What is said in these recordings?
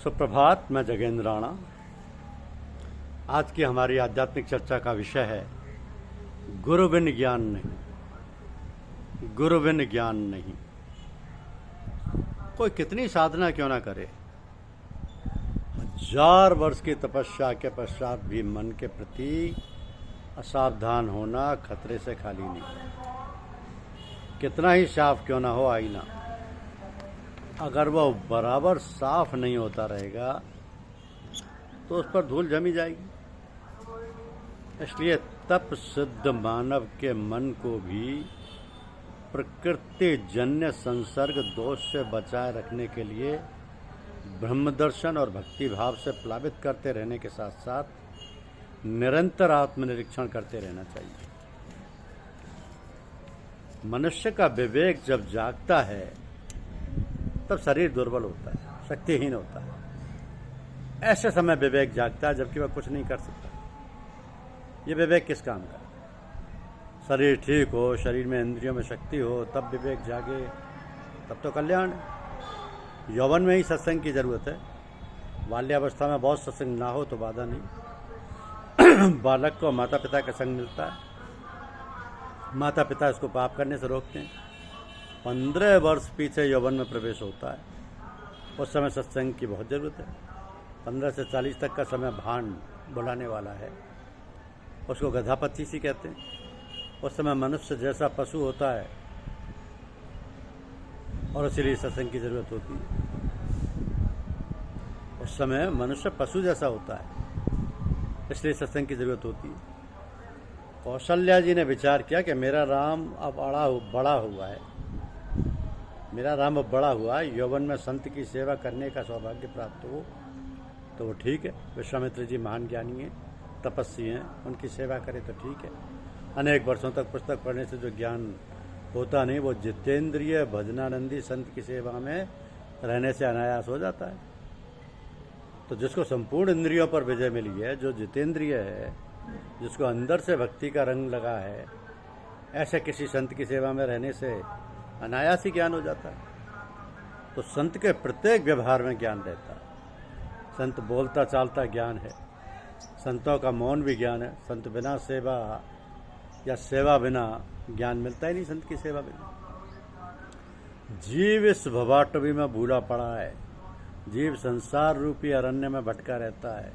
सुप्रभात। मैं जगेंद्र राणा। आज की हमारी आध्यात्मिक चर्चा का विषय है गुरु बिन ज्ञान नहीं। गुरु बिन ज्ञान नहीं। कोई कितनी साधना क्यों ना करे, 1000 वर्ष की तपस्या के पश्चात भी मन के प्रति असावधान होना खतरे से खाली नहीं। कितना ही साफ क्यों ना हो आईना, अगर वह बराबर साफ नहीं होता रहेगा तो उस पर धूल जमी जाएगी। इसलिए तप सिद्ध मानव के मन को भी प्रकृति जन्य संसर्ग दोष से बचाए रखने के लिए ब्रह्म दर्शन और भक्ति भाव से प्लावित करते रहने के साथ साथ निरंतर आत्मनिरीक्षण करते रहना चाहिए। मनुष्य का विवेक जब जागता है तब शरीर दुर्बल होता है, शक्तिहीन होता है। ऐसे समय विवेक जागता है जबकि वह कुछ नहीं कर सकता। ये विवेक किस काम का? शरीर ठीक हो, शरीर में इंद्रियों में शक्ति हो, तब विवेक जागे, तब तो कल्याण है। यौवन में ही सत्संग की जरूरत है। बाल्यावस्था में बहुत सत्संग ना हो तो बाधा नहीं। बालक को माता पिता का संग मिलता है, माता पिता इसको पाप करने से रोकते हैं। 15 वर्ष पीछे यौवन में प्रवेश होता है, उस समय सत्संग की बहुत ज़रूरत है। 15 से 40 तक का समय भान बुलाने वाला है, उसको गधापति सी कहते हैं। उस समय मनुष्य जैसा पशु होता है और इसीलिए सत्संग की ज़रूरत होती है। उस समय मनुष्य पशु जैसा होता है, इसलिए सत्संग की ज़रूरत होती है। कौशल्या जी ने विचार किया कि मेरा राम अब बड़ा हुआ है, मेरा राम अब बड़ा हुआ है, यौवन में संत की सेवा करने का सौभाग्य प्राप्त हो तो वो ठीक है। विश्वामित्र जी महान ज्ञानी हैं, तपस्वी हैं, उनकी सेवा करे तो ठीक है। अनेक वर्षों तक पुस्तक पढ़ने से जो ज्ञान होता नहीं, वो जितेंद्रिय भजनानंदी संत की सेवा में रहने से अनायास हो जाता है। तो जिसको संपूर्ण इंद्रियों पर विजय मिली है, जो जितेंद्रिय है, जिसको अंदर से भक्ति का रंग लगा है, ऐसे किसी संत की सेवा में रहने से अनायास ही ज्ञान हो जाता है। तो संत के प्रत्येक व्यवहार में ज्ञान रहता है। संत बोलता चालता ज्ञान है, संतों का मौन भी ज्ञान है। संत बिना सेवा या सेवा बिना ज्ञान मिलता ही नहीं। संत की सेवा बिना जीव इस भवाटवी में भूला पड़ा है। जीव संसार रूपी अरण्य में भटका रहता है।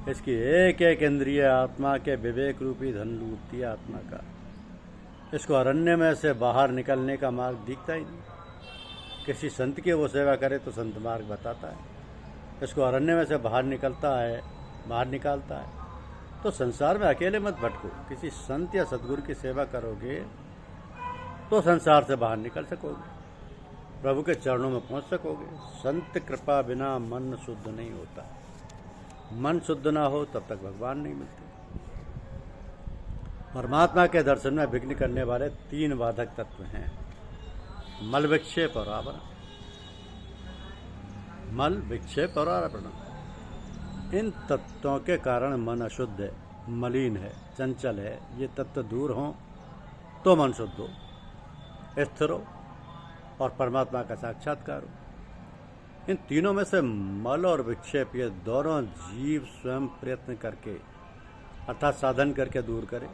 इसकी एक एक इंद्रिय आत्मा के विवेक रूपी धन लूटती है आत्मा का। इसको अरण्य में से बाहर निकलने का मार्ग दिखता ही नहीं। किसी संत की वो सेवा करे तो संत मार्ग बताता है। इसको अरण्य में से बाहर निकलता है, बाहर निकालता है। तो संसार में अकेले मत भटको। किसी संत या सद्गुरु की सेवा करोगे तो संसार से बाहर निकल सकोगे, प्रभु के चरणों में पहुंच सकोगे। संत कृपा बिना मन शुद्ध नहीं होता। मन शुद्ध ना हो तब तक भगवान नहीं मिलते। परमात्मा के दर्शन में विघ्न करने वाले 3 बाधक तत्व हैं: मल, विक्षेप और आवरण। मल, विक्षेप और आवरण, इन तत्वों के कारण मन अशुद्ध है, मलिन है, चंचल है। ये तत्व दूर हों तो मन शुद्ध हो, स्थिर हो और परमात्मा का साक्षात्कार हो। इन तीनों में से मल और विक्षेप, ये दोनों जीव स्वयं प्रयत्न करके अर्थात साधन करके दूर करे,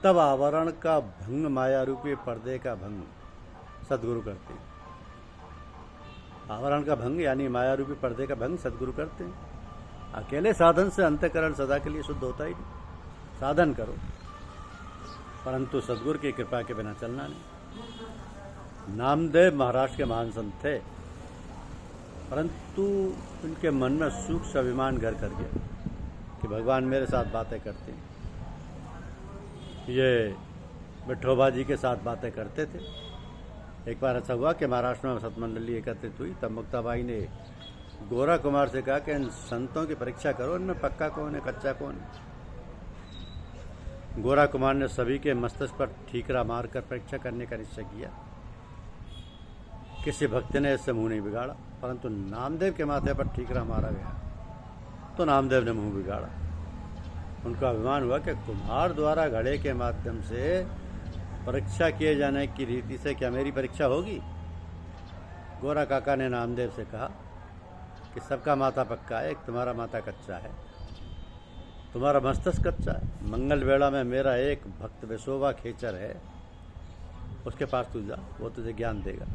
तब आवरण का भंग, माया रूपी पर्दे का भंग सद्गुरु करते हैं। आवरण का भंग यानी माया रूपी पर्दे का भंग सद्गुरु करते हैं। अकेले साधन से अंतःकरण सदा के लिए शुद्ध होता ही नहीं। साधन करो परंतु सद्गुरु की कृपा के बिना चलना नहीं। नामदेव महाराष्ट्र के महान संत थे, परंतु उनके मन में सूक्ष्म अभिमान घर कर गया कि भगवान मेरे साथ बातें करते हैं। ये विठोबा जी के साथ बातें करते थे। एक बार ऐसा हुआ कि महाराष्ट्र में सतमंडली एकत्रित हुई, तब मुक्ताबाई ने गोरा कुमार से कहा कि इन संतों की परीक्षा करो, इनमें पक्का कौन है, कच्चा कौन है। गोरा कुमार ने सभी के मस्तिष्क पर ठीकरा मारकर परीक्षा करने का निश्चय किया। किसी भक्त ने इससे मुंह नहीं बिगाड़ा, परंतु नामदेव के माथे पर ठीकरा मारा गया तो नामदेव ने मुंह बिगाड़ा। उनका अभिमान हुआ कि कुम्हार द्वारा घड़े के माध्यम से परीक्षा किए जाने की रीति से क्या मेरी परीक्षा होगी। गोरा काका ने नामदेव से कहा कि सबका माथा पक्का है, एक तुम्हारा माथा कच्चा है, तुम्हारा मस्तिष्क कच्चा है। मंगल वेला में मेरा एक भक्त विशोबा खेचर है, उसके पास तू जा, वो तुझे ज्ञान देगा।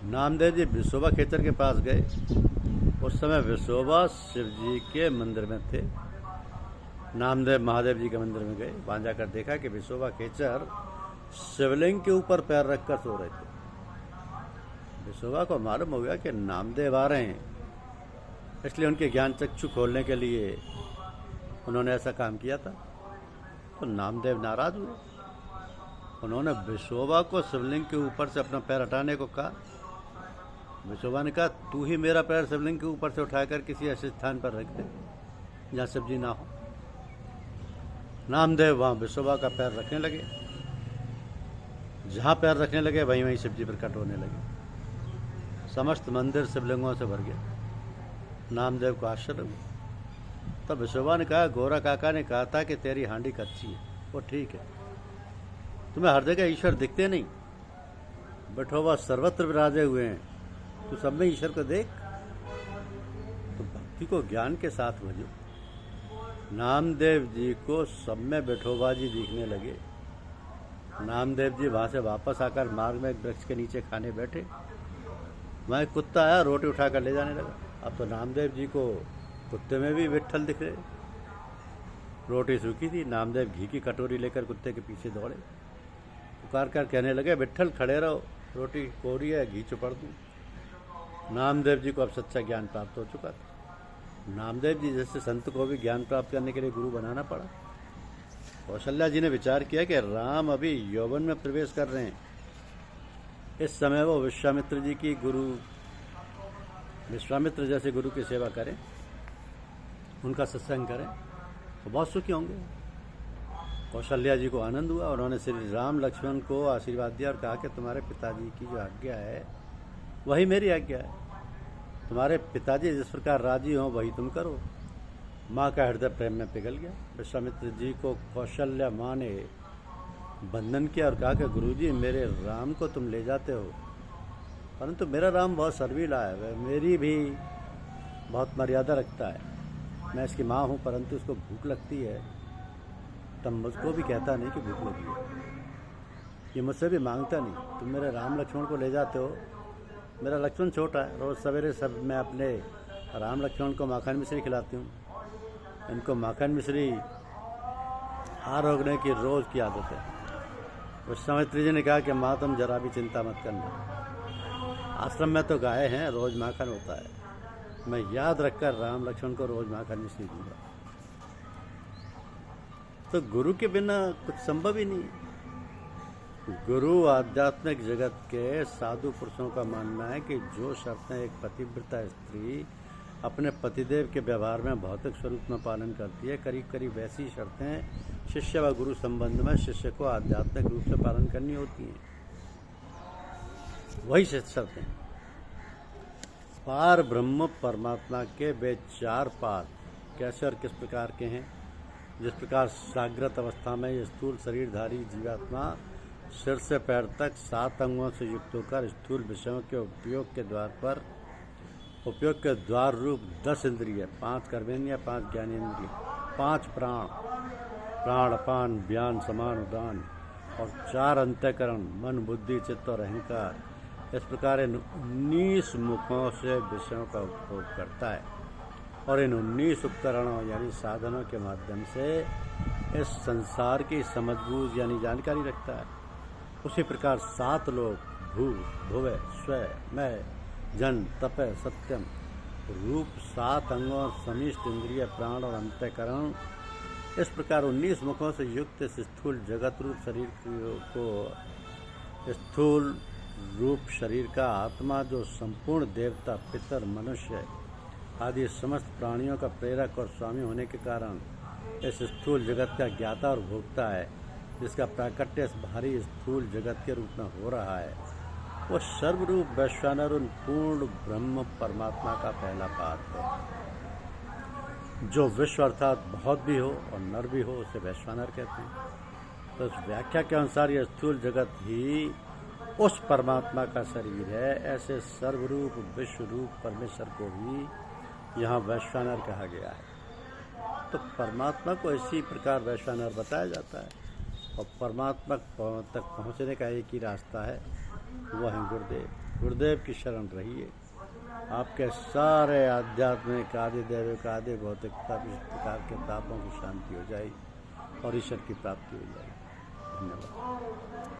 नामदेव जी विशोबा खेचर के पास गए। उस समय विशोबा शिव जी के मंदिर में थे। नामदेव महादेव जी के मंदिर में गए, वहां जाकर देखा कि विशोबा खेचर शिवलिंग के ऊपर पैर रखकर सो रहे थे। विशोबा को मालूम हो गया कि नामदेव आ रहे हैं, इसलिए उनके ज्ञान चक्षु खोलने के लिए उन्होंने ऐसा काम किया था। तो नामदेव नाराज हुए। उन्होंने विशोबा को शिवलिंग के ऊपर से अपना पैर हटाने को कहा। विशोबा ने कहा, तू ही मेरा पैर शिवलिंग के ऊपर से उठाकर किसी ऐसे स्थान पर रख दे जहाँ शिव जी ना हो। नामदेव वहाँ विशोबा का पैर रखने लगे। जहाँ पैर रखने लगे वहीं वहीं शिव जी प्रकट होने लगे। समस्त मंदिर शिवलिंगों से भर गया। नामदेव को आश्चर्य हुआ। तब विशोबा ने कहा, गोरा काका ने कहा था कि तेरी हांडी कच्ची है। वो ठीक है, तुम्हें हर जगह ईश्वर दिखते नहीं, विठोबा सर्वत्र विराजे हुए हैं, तू सब में ईश्वर को देख। तो भक्ति को ज्ञान के साथ भजो। नामदेव जी को सब में विठोबा जी दिखने लगे। नामदेव जी वहाँ से वापस आकर मार्ग में एक वृक्ष के नीचे खाने बैठे। वहाँ एक कुत्ता आया, रोटी उठाकर ले जाने लगा। अब तो नामदेव जी को कुत्ते में भी विट्ठल दिख रहे। रोटी सूखी थी। नामदेव घी की कटोरी लेकर कुत्ते के पीछे दौड़े। पुकार कर कहने लगे, विट्ठल खड़े रहो, रोटी कोरी है, घी चुपड़ दूँ। नामदेव जी को अब सच्चा ज्ञान प्राप्त हो चुका था। नामदेव जी जैसे संत को भी ज्ञान प्राप्त करने के लिए गुरु बनाना पड़ा। कौशल्या जी ने विचार किया कि राम अभी यौवन में प्रवेश कर रहे हैं, इस समय वो विश्वामित्र जी की विश्वामित्र जैसे गुरु की सेवा करें, उनका सत्संग करें तो बहुत सुखी होंगे। कौशल्या जी को आनंद हुआ। उन्होंने श्री राम लक्ष्मण को आशीर्वाद दिया और कहा कि तुम्हारे पिताजी की जो आज्ञा है वही मेरी आज्ञा है। तुम्हारे पिताजी जिस प्रकार राजी हों वही तुम करो। माँ का हृदय प्रेम में पिघल गया। विश्वामित्र जी को कौशल्या माँ ने बंधन किया और कहा कि गुरुजी, मेरे राम को तुम ले जाते हो, परंतु मेरा राम बहुत शर्मीला है, वह मेरी भी बहुत मर्यादा रखता है। मैं इसकी माँ हूँ, परंतु उसको भूख लगती है तब मुझको भी कहता नहीं कि भूख लगी है। ये मुझसे भी मांगता नहीं। तुम मेरे राम लक्ष्मण को ले जाते हो। मेरा लक्ष्मण छोटा है, रोज़ सवेरे सब मैं अपने राम लक्ष्मण को माखन मिश्री खिलाती हूँ। इनको माखन मिश्री आरोगने की रोज़ की आदत है। विश्वामित्र जी ने कहा कि माँ तुम जरा भी चिंता मत करना, आश्रम में तो गाय हैं, रोज़ माखन होता है। मैं याद रखकर राम लक्ष्मण को रोज़ माखन मिश्री दूंगा। तो गुरु के बिना कुछ संभव ही नहीं। गुरु आध्यात्मिक जगत के साधु पुरुषों का मानना है कि जो शर्तें एक पतिव्रता स्त्री अपने पतिदेव के व्यवहार में भौतिक स्वरूप में पालन करती है, करीब करीब वैसी शर्तें शिष्य व गुरु संबंध में शिष्य को आध्यात्मिक रूप से पालन करनी होती हैं। वही शर्तें पार ब्रह्म परमात्मा के वे चार पार कैसे और किस प्रकार के हैं। जिस प्रकार जागृत अवस्था में ये स्थूल शरीरधारी जीवात्मा सिर से पैर तक 7 अंगों से युक्त होकर स्थूल विषयों के उपयोग के द्वार रूप 10 इंद्रिय, 5 कर्मेंद्रिय, 5 ज्ञानेंद्रिय, 5 प्राण अपान व्यान समान उदान और 4 अंतःकरण मन बुद्धि चित्त और अहंकार, इस प्रकार इन 19 मुखों से विषयों का उपभोग करता है और इन 19 उपकरणों यानी साधनों के माध्यम से इस संसार की समझबूझ यानी जानकारी रखता है। उसी प्रकार 7 लोग भू भुवः स्व मैं जन तपय सत्यम रूप 7 अंगों समिष्ट इंद्रिय प्राण और अंतःकरण, इस प्रकार 19 मुखों से युक्त इस स्थूल जगत रूप शरीर को स्थूल रूप शरीर का आत्मा जो संपूर्ण देवता पितर मनुष्य आदि समस्त प्राणियों का प्रेरक और स्वामी होने के कारण इस स्थूल जगत का ज्ञाता और भोक्ता है, जिसका प्राकट्य इस भारी स्थूल जगत के रूप में हो रहा है, वो सर्वरूप वैश्वानर उन पूर्ण ब्रह्म परमात्मा का पहला पाद है। जो विश्व अर्थात बहुत भी हो और नर भी हो उसे वैश्वानर कहते हैं। तो इस व्याख्या के अनुसार यह स्थूल जगत ही उस परमात्मा का शरीर है। ऐसे सर्वरूप विश्व रूप परमेश्वर को भी यहाँ वैश्वानर कहा गया है। तो परमात्मा को इसी प्रकार वैश्वानर बताया जाता है। और परमात्मा तक पहुँचने का एक ही रास्ता है, वह है गुरुदेव। गुरुदेव की शरण रहिए, आपके सारे आध्यात्मिक, आदि दैविक, आदि भौतिकता इस प्रकार के तापों की शांति हो जाएगी और ईश्वर की प्राप्ति हो जाएगी। धन्यवाद।